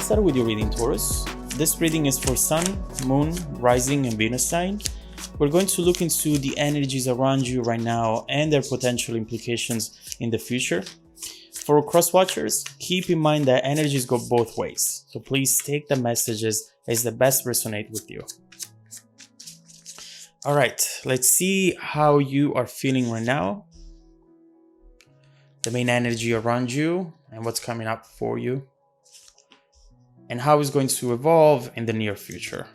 start with your reading, Taurus. This reading is for Sun, Moon, Rising, and Venus sign. We're going to look into the energies around you right now and their potential implications in the future. For cross watchers, keep in mind that energies go both ways, so please take the messages as the best resonate with you. All right, let's see how you are feeling right now, the main energy around you and what's coming up for you, and how it's going to evolve in the near future.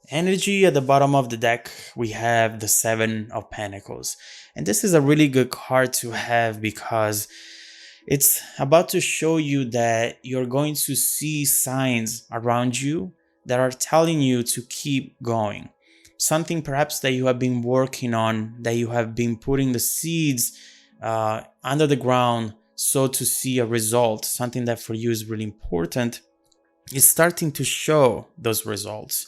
Energy at the bottom of the deck, we have the Seven of Pentacles. And this is a really good card to have because it's about to show you that you're going to see signs around you that are telling you to keep going. Something perhaps that you have been working on, that you have been putting the seeds under the ground so to see a result, something that for you is really important, is starting to show those results.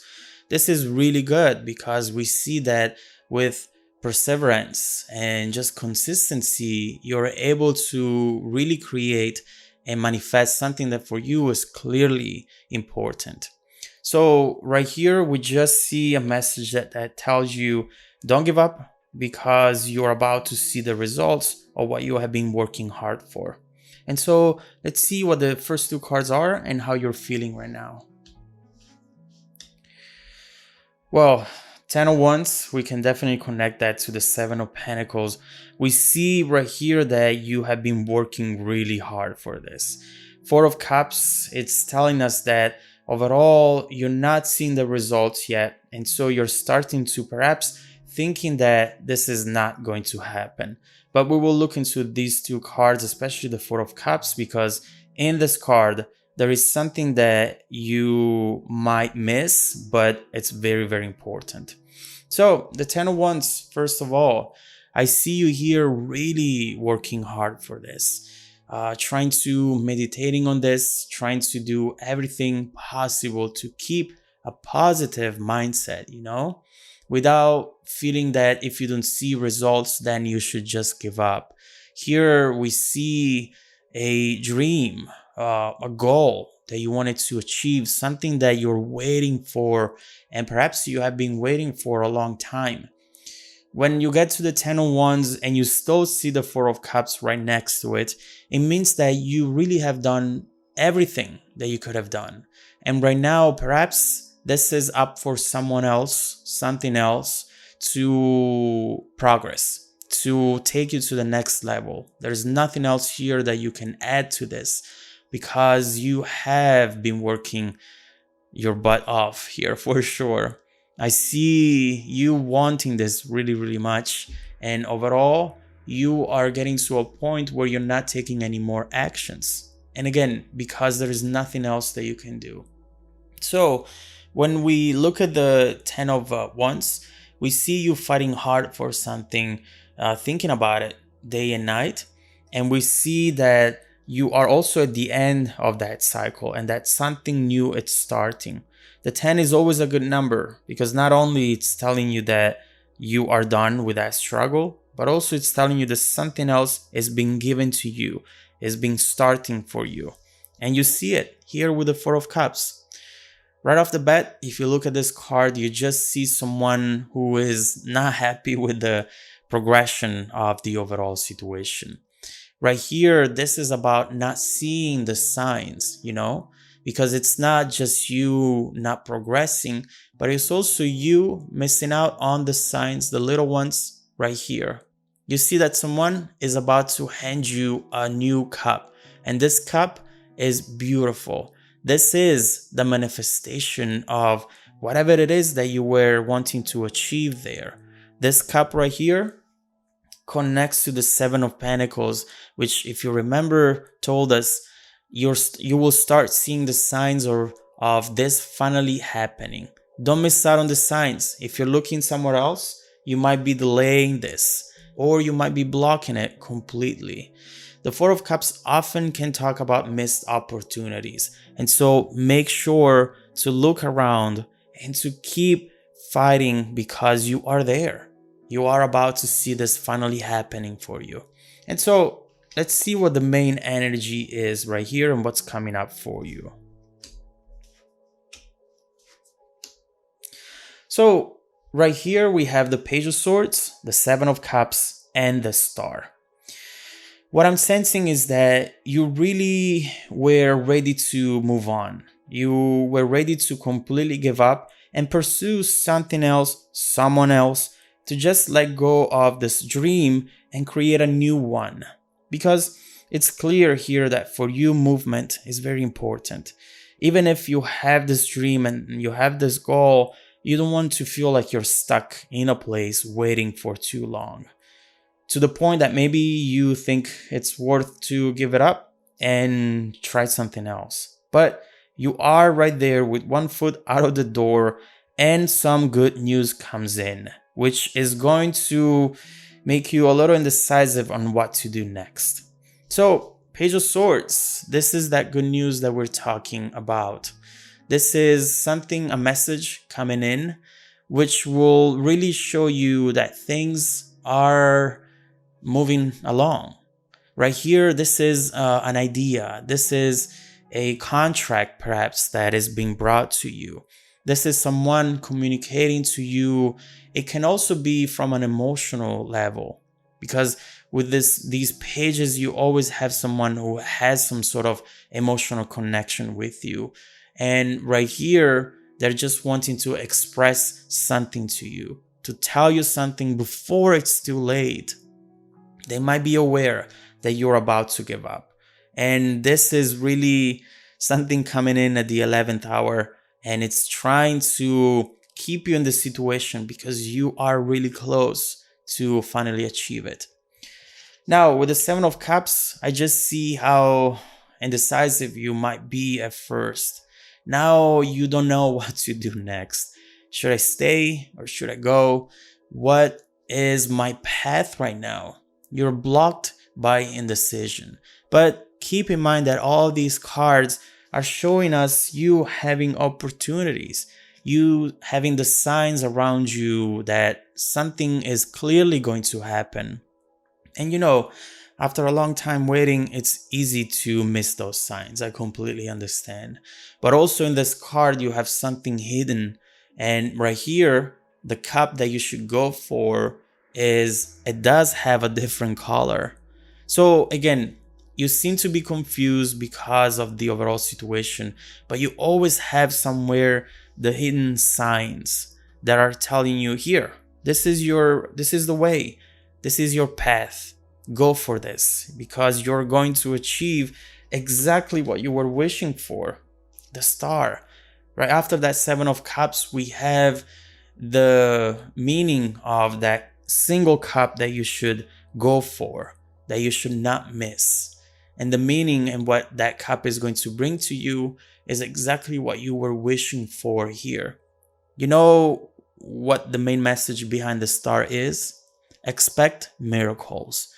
This is really good because we see that with perseverance and just consistency, you're able to really create and manifest something that for you is clearly important. So right here, we just see a message that tells you, don't give up because you're about to see the results of what you have been working hard for. And so let's see what the first two cards are and how you're feeling right now. Well, 10 of Wands, we can definitely connect that to the Seven of Pentacles. We see right here that you have been working really hard for this. Four of Cups, it's telling us that overall, you're not seeing the results yet. And so you're starting to perhaps thinking that this is not going to happen. But we will look into these two cards, especially the Four of Cups, because in this card, there is something that you might miss, but it's very, very important. So the 10 of Wands, first of all, I see you here really working hard for this, trying to meditating on this, trying to do everything possible to keep a positive mindset, without feeling that if you don't see results, then you should just give up. Here we see a dream, a goal that you wanted to achieve, something that you're waiting for, and perhaps you have been waiting for a long time. When you get to the 10 of Wands and you still see the Four of Cups right next to it, it means that you really have done everything that you could have done. And right now, perhaps this is up for someone else, something else to progress, to take you to the next level. There's nothing else here that you can add to this, because you have been working your butt off here for sure. I see you wanting this really, really much. And overall, you are getting to a point where you're not taking any more actions. And again, because there is nothing else that you can do. So when we look at the 10 of Wands, we see you fighting hard for something, thinking about it day and night. And we see that you are also at the end of that cycle and that something new is starting. The 10 is always a good number because not only it's telling you that you are done with that struggle, but also it's telling you that something else is being given to you, is being starting for you. And you see it here with the Four of Cups. Right off the bat, if you look at this card, you just see someone who is not happy with the progression of the overall situation. Right here, this is about not seeing the signs, because it's not just you not progressing, but it's also you missing out on the signs, the little ones right here. You see that someone is about to hand you a new cup, and this cup is beautiful. This is the manifestation of whatever it is that you were wanting to achieve there. This cup right here connects to the Seven of Pentacles, which, if you remember, told us you will start seeing the signs of this finally happening. Don't miss out on the signs. If you're looking somewhere else, you might be delaying this, or you might be blocking it completely. The Four of Cups often can talk about missed opportunities, and so make sure to look around and to keep fighting because you are there. You are about to see this finally happening for you. And so let's see what the main energy is right here and what's coming up for you. So right here we have the Page of Swords, the Seven of Cups, and the Star. What I'm sensing is that you really were ready to move on. You were ready to completely give up and pursue something else, someone else, to just let go of this dream and create a new one. Because it's clear here that for you, movement is very important. Even if you have this dream and you have this goal, you don't want to feel like you're stuck in a place waiting for too long. To the point that maybe you think it's worth to give it up and try something else. But you are right there with one foot out of the door and some good news comes in, which is going to make you a little indecisive on what to do next. So, Page of Swords, this is that good news that we're talking about. This is something, a message coming in, which will really show you that things are moving along. Right here, this is an idea. This is a contract perhaps that is being brought to you. This is someone communicating to you. It can also be from an emotional level, because with these pages, you always have someone who has some sort of emotional connection with you. And right here, they're just wanting to express something to you, to tell you something before it's too late. They might be aware that you're about to give up. And this is really something coming in at the 11th hour, and it's trying to keep you in the situation because you are really close to finally achieve it. Now, with the Seven of Cups, I just see how indecisive you might be at first. Now you don't know what to do next. Should I stay or should I go? What is my path right now? You're blocked by indecision. But keep in mind that all these cards are showing us you having opportunities, you having the signs around you that something is clearly going to happen. And after a long time waiting, it's easy to miss those signs. I completely understand. But also in this card, you have something hidden. And right here, the cup that you should go for it does have a different color. So again, you seem to be confused because of the overall situation, but you always have somewhere the hidden signs that are telling you, here, this is the way, this is your path. Go for this because you're going to achieve exactly what you were wishing for. The Star. Right after that Seven of Cups, we have the meaning of that single cup that you should go for, that you should not miss. And the meaning and what that cup is going to bring to you is exactly what you were wishing for here. You know what the main message behind the Star is? Expect miracles.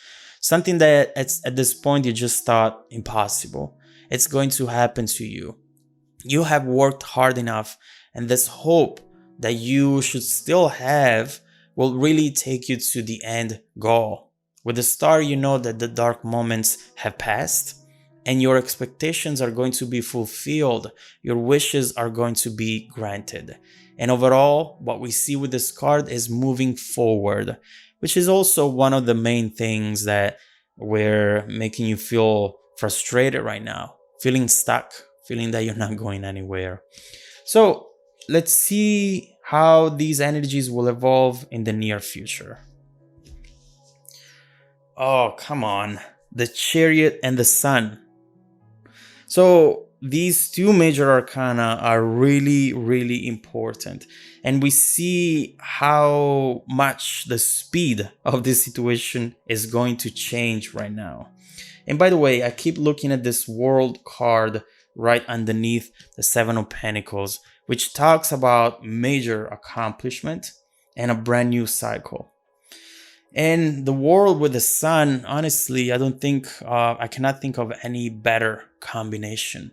Something that at this point you just thought impossible. It's going to happen to you. You have worked hard enough, and this hope that you should still have will really take you to the end goal. With the Star, you know that the dark moments have passed and your expectations are going to be fulfilled. Your wishes are going to be granted. And overall, what we see with this card is moving forward, which is also one of the main things that we're making you feel frustrated right now, feeling stuck, feeling that you're not going anywhere. So let's see how these energies will evolve in the near future. Oh, come on. The Chariot and the Sun. So these two major arcana are really, really important. And we see how much the speed of this situation is going to change right now. And by the way, I keep looking at this World card right underneath the Seven of Pentacles, which talks about major accomplishment and a brand new cycle. And the World with the Sun, honestly, I cannot think of any better combination.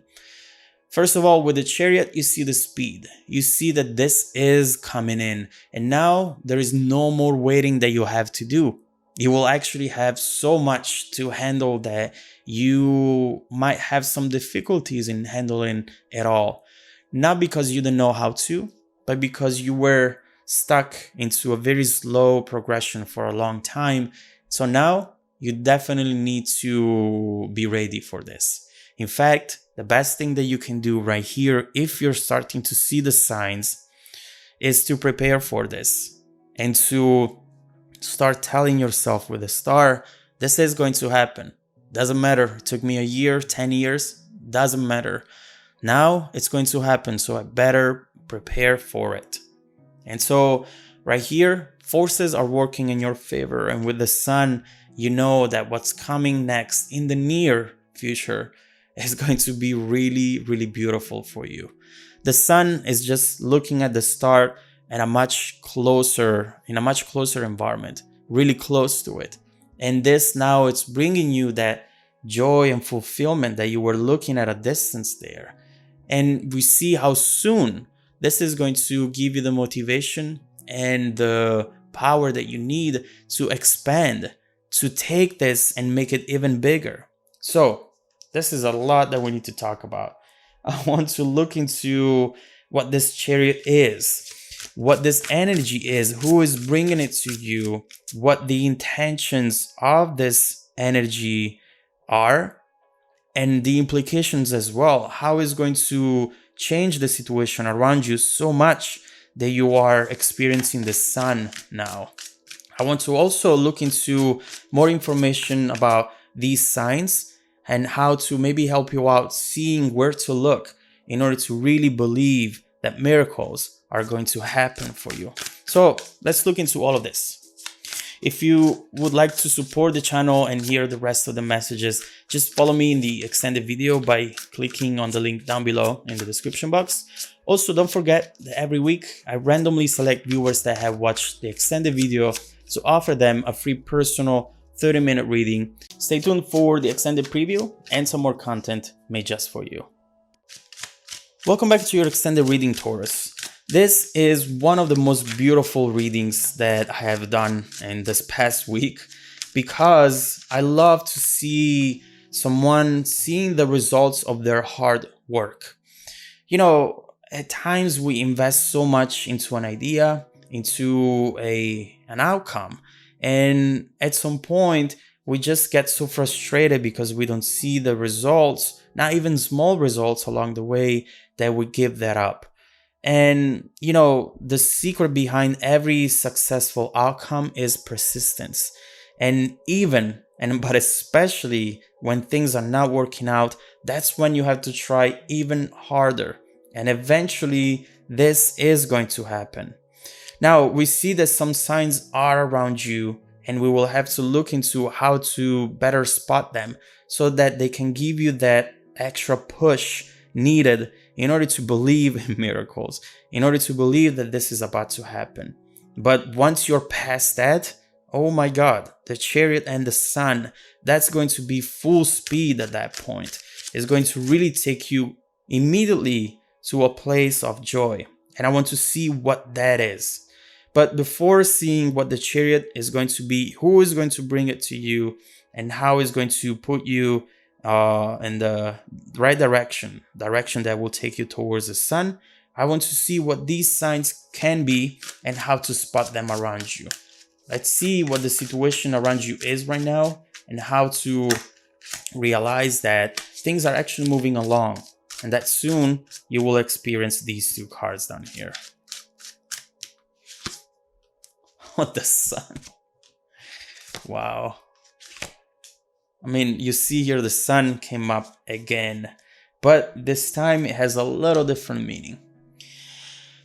First of all, with the Chariot, you see the speed. You see that this is coming in. And now there is no more waiting that you have to do. You will actually have so much to handle that you might have some difficulties in handling it all. Not because you didn't know how to, but because you were stuck into a very slow progression for a long time. So now you definitely need to be ready for this. In fact, the best thing that you can do right here, if you're starting to see the signs, is to prepare for this and to start telling yourself with a star, this is going to happen. Doesn't matter. It took me a year, 10 years, doesn't matter. Now it's going to happen, so I better prepare for it. And so right here, forces are working in your favor. And with the sun, you know that what's coming next in the near future is going to be really, really beautiful for you. The sun is just looking at the star in a much closer environment, really close to it. And this now it's bringing you that joy and fulfillment that you were looking at a distance there. And we see how soon this is going to give you the motivation and the power that you need to expand, to take this and make it even bigger. So this is a lot that we need to talk about. I want to look into what this chariot is, what this energy is, who is bringing it to you, what the intentions of this energy are, and the implications as well. How it's going to change the situation around you so much that you are experiencing the sun now. I want to also look into more information about these signs and how to maybe help you out seeing where to look in order to really believe that miracles are going to happen for you. So let's look into all of this. If you would like to support the channel and hear the rest of the messages, just follow me in the extended video by clicking on the link down below in the description box. Also, don't forget that every week I randomly select viewers that have watched the extended video to offer them a free personal 30-minute reading. Stay tuned for the extended preview and some more content made just for you. Welcome back to your extended reading, Taurus. This is one of the most beautiful readings that I have done in this past week because I love to see someone seeing the results of their hard work. You know, at times we invest so much into an idea, into an outcome, and at some point we just get so frustrated because we don't see the results, not even small results along the way, that we give that up. And you know, the secret behind every successful outcome is persistence. And but especially when things are not working out, that's when you have to try even harder. And eventually this is going to happen. Now we see that some signs are around you, and we will have to look into how to better spot them so that they can give you that extra push needed in order to believe in miracles, in order to believe that this is about to happen. But once you're past that, oh my God, the chariot and the sun, that's going to be full speed at that point. It's going to really take you immediately to a place of joy. And I want to see what that is. But before seeing what the chariot is going to be, who is going to bring it to you, and how it's going to put you in the right direction that will take you towards the sun, I want to see what these signs can be and how to spot them around you. Let's see what the situation around you is right now and how to realize that things are actually moving along and that soon you will experience these two cards down here. What the sun. Wow. I mean, you see here the sun came up again, but this time it has a little different meaning.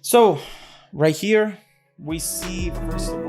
So right here we see, first of all,